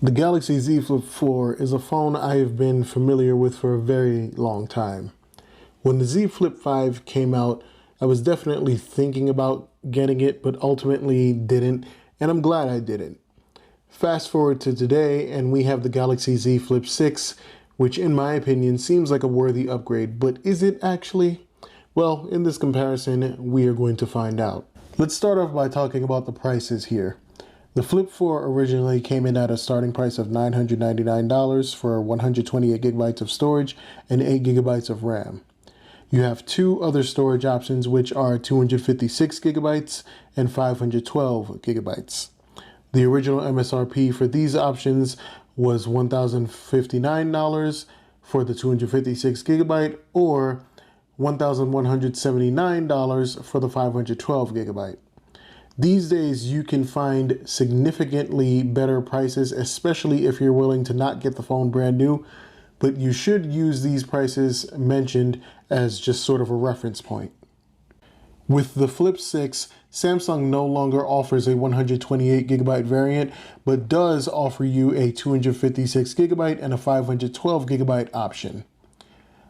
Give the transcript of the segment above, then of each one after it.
The Galaxy Z Flip 4 is a phone I have been familiar with for a very long time. When the Z Flip 5 came out, I was definitely thinking about getting it, but ultimately didn't, and I'm glad I didn't. Fast forward to today, and we have the Galaxy Z Flip 6, which in my opinion seems like a worthy upgrade, but is it actually? Well, in this comparison, we are going to find out. Let's start off by talking about the prices here. The Flip 4 originally came in at a starting price of $999 for 128 gigabytes of storage and 8 gigabytes of RAM. You have two other storage options, which are 256 gigabytes and 512 gigabytes. The original MSRP for these options was $1,059 for the 256 gigabyte or $1,179 for the 512 gigabyte. These days, you can find significantly better prices, especially if you're willing to not get the phone brand new, but you should use these prices mentioned as just sort of a reference point. With the Flip 6, Samsung no longer offers a 128 gigabyte variant, but does offer you a 256 gigabyte and a 512 gigabyte option.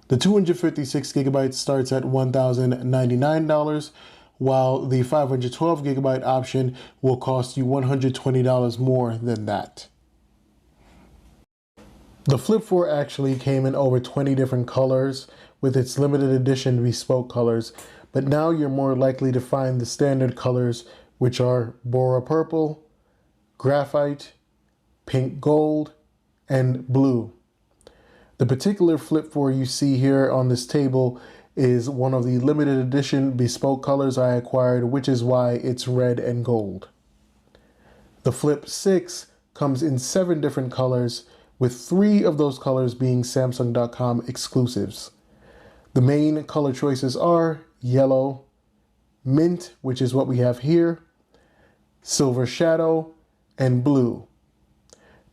The 256 gigabytes starts at $1,099, while the 512 gigabyte option will cost you $120 more than that. The Flip 4 actually came in over 20 different colors with its limited edition bespoke colors, but now you're more likely to find the standard colors, which are Bora Purple, Graphite, Pink Gold, and Blue. The particular Flip 4 you see here on this table is one of the limited edition bespoke colors I acquired, which is why it's red and gold. The Flip 6 comes in 7 different colors, with 3 of those colors being Samsung.com exclusives. The main color choices are yellow, mint, which is what we have here, silver shadow, and blue.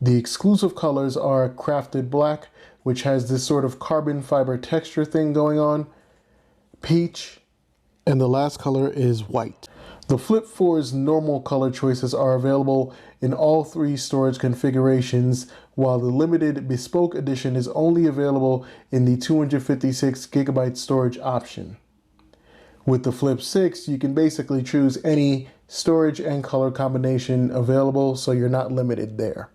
The exclusive colors are crafted black, which has this sort of carbon fiber texture thing going on, peach, and the last color is white. The Flip 4's normal color choices are available in all 3 storage configurations, while the limited bespoke edition is only available in the 256 gigabyte storage option. With the Flip 6, you can basically choose any storage and color combination available, so you're not limited there.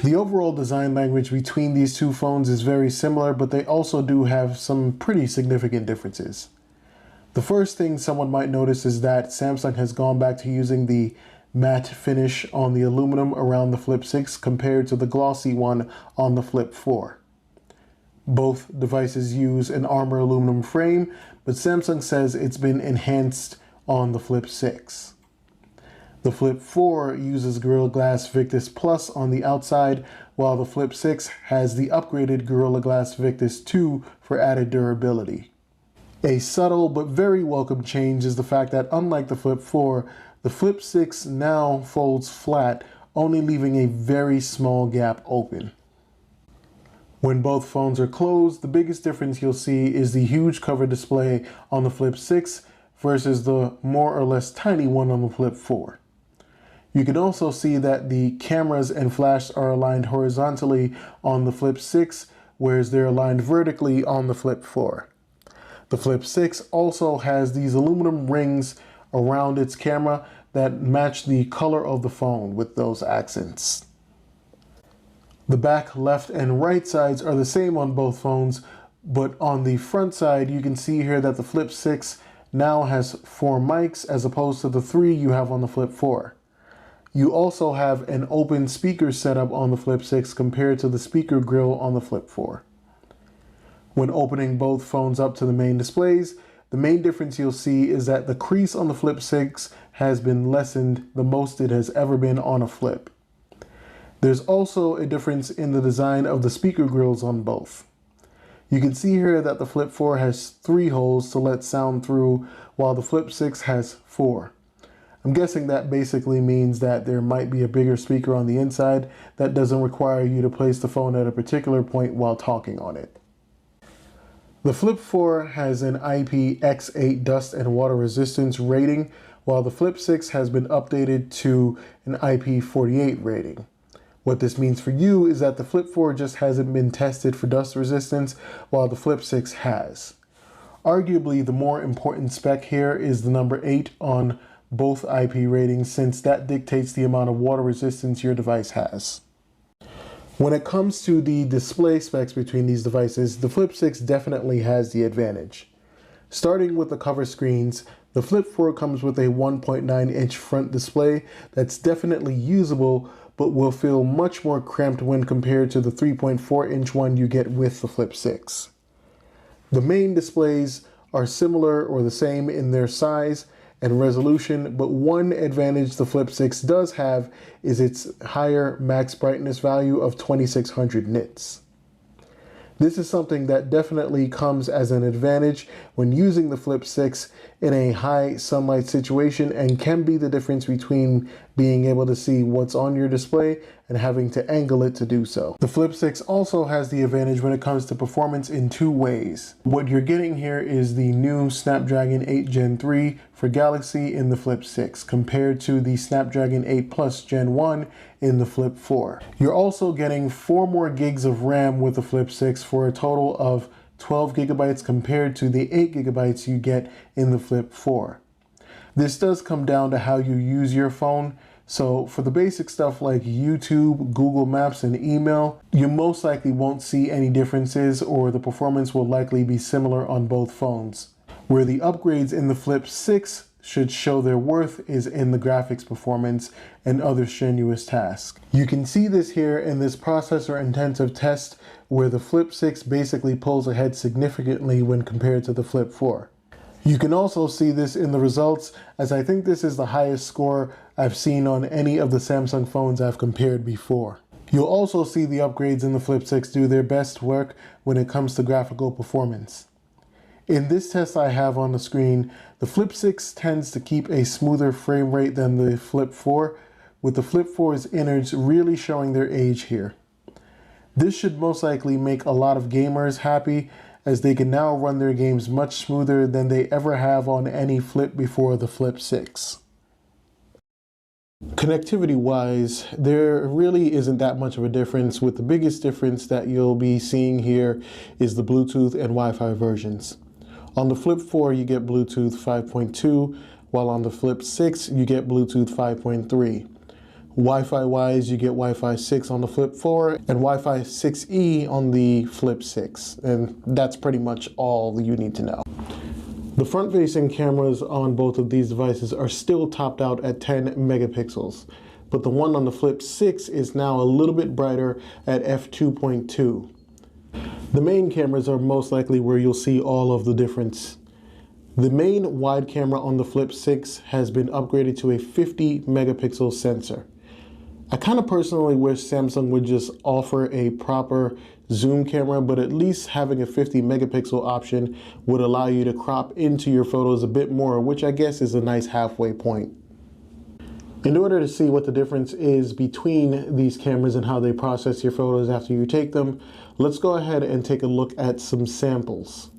The overall design language between these two phones is very similar, but they also do have some pretty significant differences. The first thing someone might notice is that Samsung has gone back to using the matte finish on the aluminum around the Flip 6 compared to the glossy one on the Flip 4. Both devices use an Armor aluminum frame, but Samsung says it's been enhanced on the Flip 6. The Flip 4 uses Gorilla Glass Victus Plus on the outside, while the Flip 6 has the upgraded Gorilla Glass Victus 2 for added durability. A subtle but very welcome change is the fact that unlike the Flip 4, the Flip 6 now folds flat, only leaving a very small gap open. When both phones are closed, the biggest difference you'll see is the huge cover display on the Flip 6 versus the more or less tiny one on the Flip 4. You can also see that the cameras and flash are aligned horizontally on the Flip 6, whereas they're aligned vertically on the Flip 4. The Flip 6 also has these aluminum rings around its camera that match the color of the phone with those accents. The back left and right sides are the same on both phones, but on the front side you can see here that the Flip 6 now has 4 mics as opposed to the 3 you have on the Flip 4. You also have an open speaker setup on the Flip 6 compared to the speaker grill on the Flip 4. When opening both phones up to the main displays, the main difference you'll see is that the crease on the Flip 6 has been lessened the most it has ever been on a Flip. There's also a difference in the design of the speaker grills on both. You can see here that the Flip 4 has 3 holes to let sound through, while the Flip 6 has 4. I'm guessing that basically means that there might be a bigger speaker on the inside that doesn't require you to place the phone at a particular point while talking on it. The Flip 4 has an IPX8 dust and water resistance rating, while the Flip 6 has been updated to an IP48 rating. What this means for you is that the Flip 4 just hasn't been tested for dust resistance, while the Flip 6 has. Arguably, the more important spec here is the number 8 on both IP ratings, since that dictates the amount of water resistance your device has. When it comes to the display specs between these devices, the Flip 6 definitely has the advantage. Starting with the cover screens, the Flip 4 comes with a 1.9-inch front display that's definitely usable, but will feel much more cramped when compared to the 3.4-inch one you get with the Flip 6. The main displays are similar or the same in their size and resolution, but one advantage the Flip 6 does have is its higher max brightness value of 2600 nits. This is something that definitely comes as an advantage when using the Flip 6 in a high sunlight situation, and can be the difference between being able to see what's on your display and having to angle it to do so. The Flip 6 also has the advantage when it comes to performance in two ways. What you're getting here is the new Snapdragon 8 Gen 3 for Galaxy in the Flip 6 compared to the Snapdragon 8 Plus Gen 1 in the Flip 4. You're also getting 4 more gigs of RAM with the Flip 6 for a total of 12 gigabytes compared to the 8 gigabytes you get in the Flip 4. This does come down to how you use your phone. So for the basic stuff like YouTube, Google Maps, and email, you most likely won't see any differences, or the performance will likely be similar on both phones. Where the upgrades in the Flip 6 should show their worth is in the graphics performance and other strenuous tasks. You can see this here in this processor intensive test, where the Flip 6 basically pulls ahead significantly when compared to the Flip 4. You can also see this in the results, as I think this is the highest score I've seen on any of the Samsung phones I've compared before. You'll also see the upgrades in the Flip 6 do their best work when it comes to graphical performance. In this test I have on the screen, the Flip 6 tends to keep a smoother frame rate than the Flip 4, with the Flip 4's innards really showing their age here. This should most likely make a lot of gamers happy, as they can now run their games much smoother than they ever have on any Flip before the Flip 6. Connectivity wise, there really isn't that much of a difference, with the biggest difference that you'll be seeing here is the Bluetooth and Wi-Fi versions. On the Flip 4 you get Bluetooth 5.2, while on the Flip 6 you get Bluetooth 5.3. Wi-Fi wise, you get Wi-Fi 6 on the Flip 4 and Wi-Fi 6E on the Flip 6, and that's pretty much all you need to know. The front-facing cameras on both of these devices are still topped out at 10 megapixels, but the one on the Flip 6 is now a little bit brighter at f2.2. The main cameras are most likely where you'll see all of the difference. The main wide camera on the Flip 6 has been upgraded to a 50 megapixel sensor. I kind of personally wish Samsung would just offer a proper zoom camera, but at least having a 50 megapixel option would allow you to crop into your photos a bit more, which I guess is a nice halfway point. In order to see what the difference is between these cameras and how they process your photos after you take them, let's go ahead and take a look at some samples.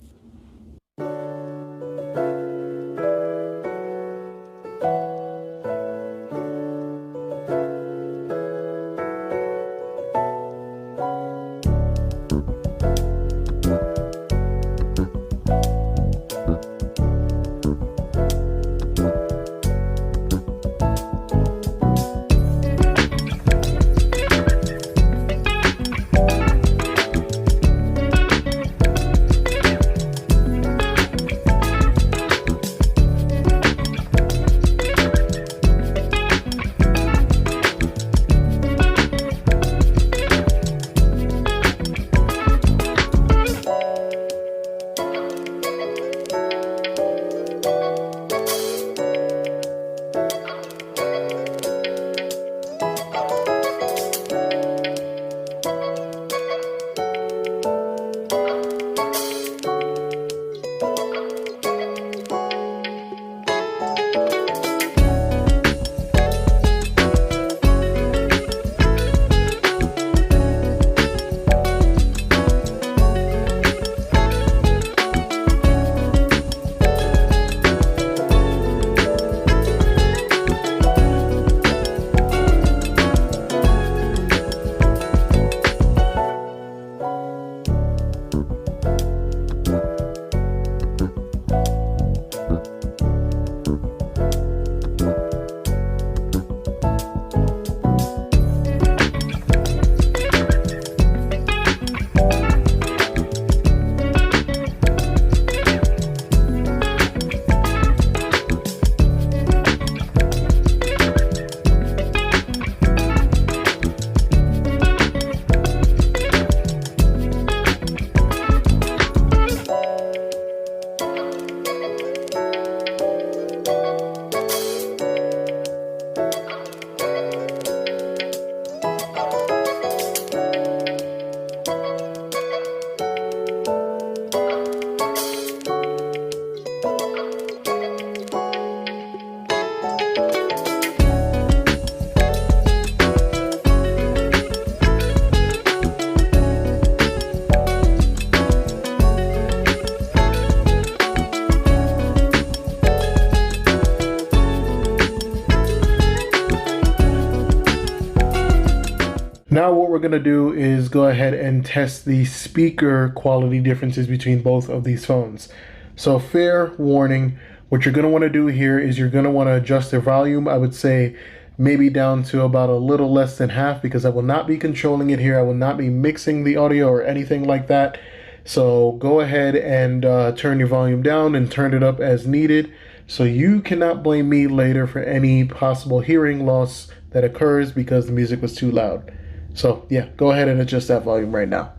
Now what we're going to do is go ahead and test the speaker quality differences between both of these phones. So fair warning, what you're going to want to do here is you're going to want to adjust their volume. I would say maybe down to about a little less than half, because I will not be controlling it here. I will not be mixing the audio or anything like that. So go ahead and turn your volume down and turn it up as needed. So you cannot blame me later for any possible hearing loss that occurs because the music was too loud. So yeah, go ahead and adjust that volume right now.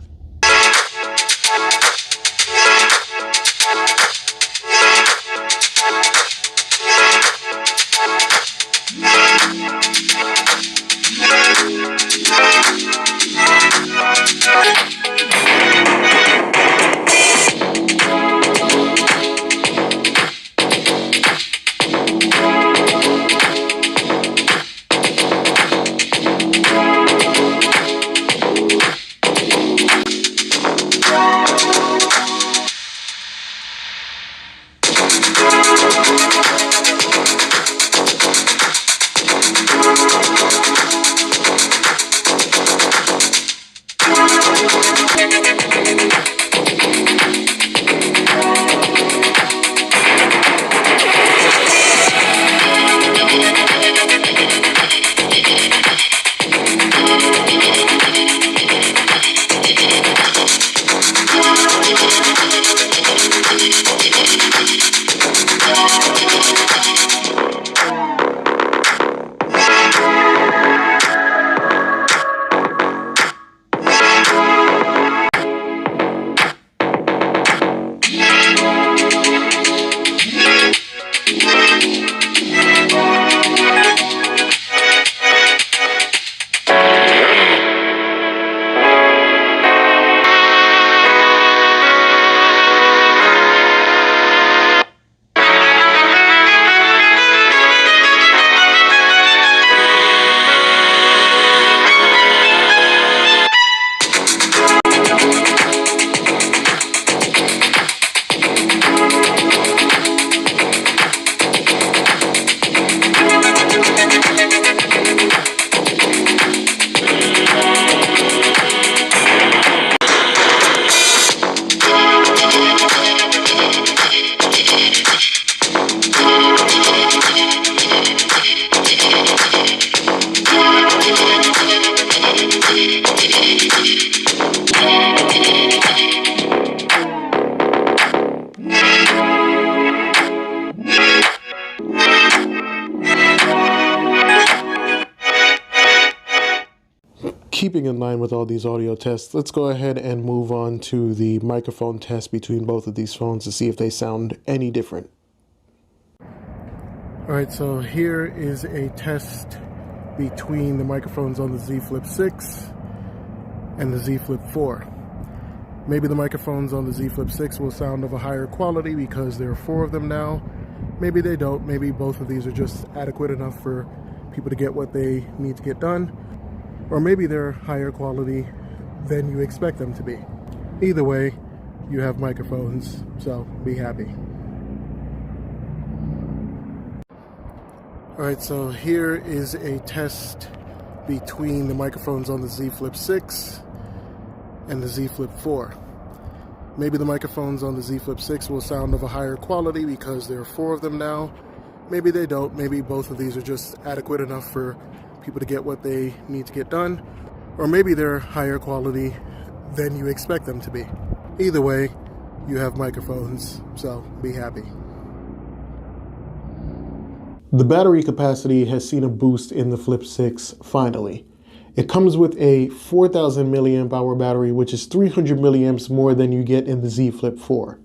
Keeping in line with all these audio tests, let's go ahead and move on to the microphone test between both of these phones to see if they sound any different. Alright, so here is a test between the microphones on the Z Flip 6 and the Z Flip 4. Maybe the microphones on the Z Flip 6 will sound of a higher quality because there are 4 of them now. Maybe they don't. Maybe both of these are just adequate enough for people to get what they need to get done. Or maybe they're higher quality than you expect them to be. Either way, you have microphones, so be happy. Alright, so here is a test between the microphones on the Z Flip 6 and the Z Flip 4. Maybe the microphones on the Z Flip 6 will sound of a higher quality because there are 4 of them now. Maybe they don't. Maybe both of these are just adequate enough for people to get what they need to get done. Or maybe they're higher quality than you expect them to be. Either way, you have microphones, so be happy. The battery capacity has seen a boost in the Flip 6 finally. It comes with a 4,000 milliamp hour battery, which is 300 milliamps more than you get in the Z Flip 4.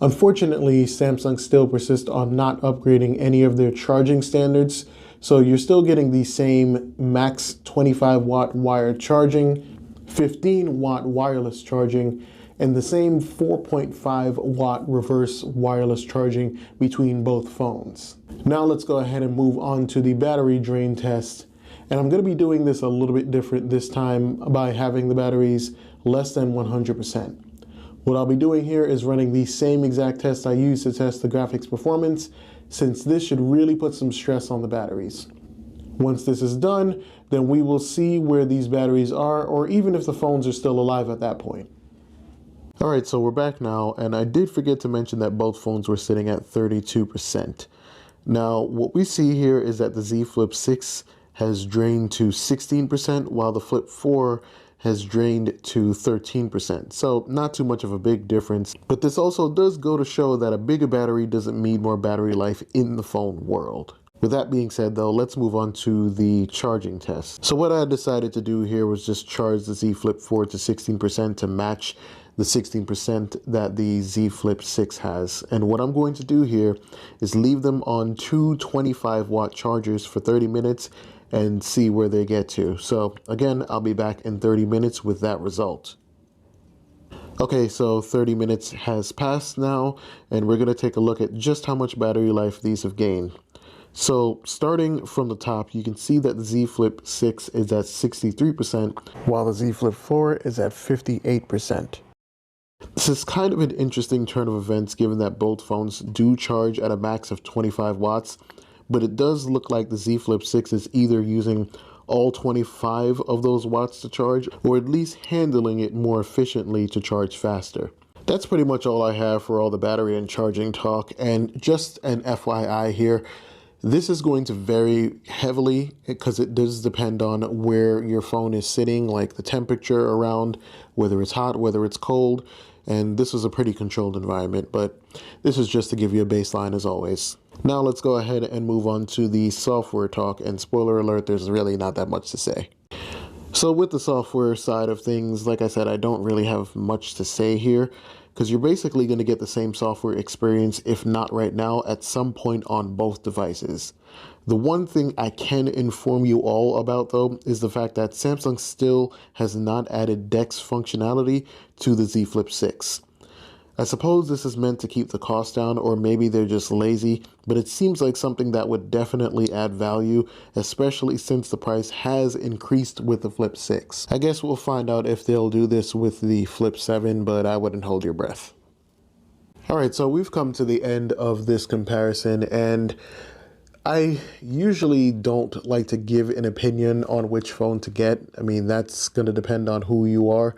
Unfortunately, Samsung still persists on not upgrading any of their charging standards, so you're still getting the same max 25 watt wired charging, 15 watt wireless charging, and the same 4.5 watt reverse wireless charging between both phones. Now let's go ahead and move on to the battery drain test. And I'm going to be doing this a little bit different this time by having the batteries less than 100%. What I'll be doing here is running the same exact test I used to test the graphics performance, since this should really put some stress on the batteries. Once this is done, then we will see where these batteries are, or even if the phones are still alive at that point. All right, so we're back now, and I did forget to mention that both phones were sitting at 32%. Now, what we see here is that the Z Flip 6 has drained to 16%, while the Flip 4 has drained to 13%. So not too much of a big difference, but this also does go to show that a bigger battery doesn't mean more battery life in the phone world. With that being said though, let's move on to the charging test. So what I decided to do here was just charge the Z Flip 4 to 16% to match the 16% that the Z Flip 6 has. And what I'm going to do here is leave them on two 25-watt chargers for 30 minutes and see where they get to. So again, I'll be back in 30 minutes with that result. Okay, so 30 minutes has passed now, and we're gonna take a look at just how much battery life these have gained. So starting from the top, you can see that the Z Flip 6 is at 63%, while the Z Flip 4 is at 58%. This is kind of an interesting turn of events given that both phones do charge at a max of 25 watts, but it does look like the Z Flip 6 is either using all 25 of those watts to charge, or at least handling it more efficiently to charge faster. That's pretty much all I have for all the battery and charging talk, and just an FYI here, this is going to vary heavily because it does depend on where your phone is sitting, like the temperature around, whether it's hot, whether it's cold, and this is a pretty controlled environment, but this is just to give you a baseline as always. Now let's go ahead and move on to the software talk, and spoiler alert, there's really not that much to say. So with the software side of things, like I said, I don't really have much to say here because you're basically going to get the same software experience, if not right now, at some point on both devices. The one thing I can inform you all about though is the fact that Samsung still has not added DeX functionality to the Z Flip 6. I suppose this is meant to keep the cost down, or maybe they're just lazy, but it seems like something that would definitely add value, especially since the price has increased with the Flip 6. I guess we'll find out if they'll do this with the Flip 7, but I wouldn't hold your breath. Alright, so we've come to the end of this comparison, and I usually don't like to give an opinion on which phone to get. I mean, that's going to depend on who you are.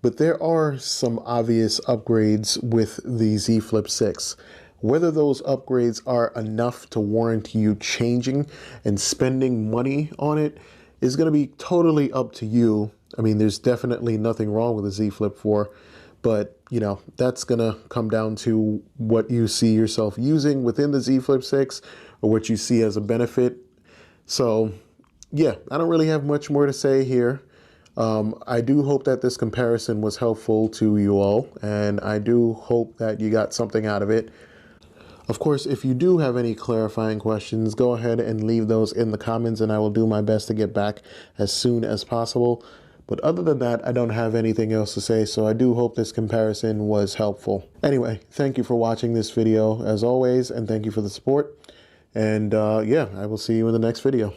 But there are some obvious upgrades with the Z Flip 6. Whether those upgrades are enough to warrant you changing and spending money on it is going to be totally up to you. I mean, there's definitely nothing wrong with the Z Flip 4, but you know, that's going to come down to what you see yourself using within the Z Flip 6 or what you see as a benefit. So yeah, I don't really have much more to say here. I do hope that this comparison was helpful to you all, and I do hope that you got something out of it. Of course, if you do have any clarifying questions, go ahead and leave those in the comments, and I will do my best to get back as soon as possible. But other than that, I don't have anything else to say, so I do hope this comparison was helpful. Anyway, thank you for watching this video as always, and thank you for the support. And yeah, I will see you in the next video.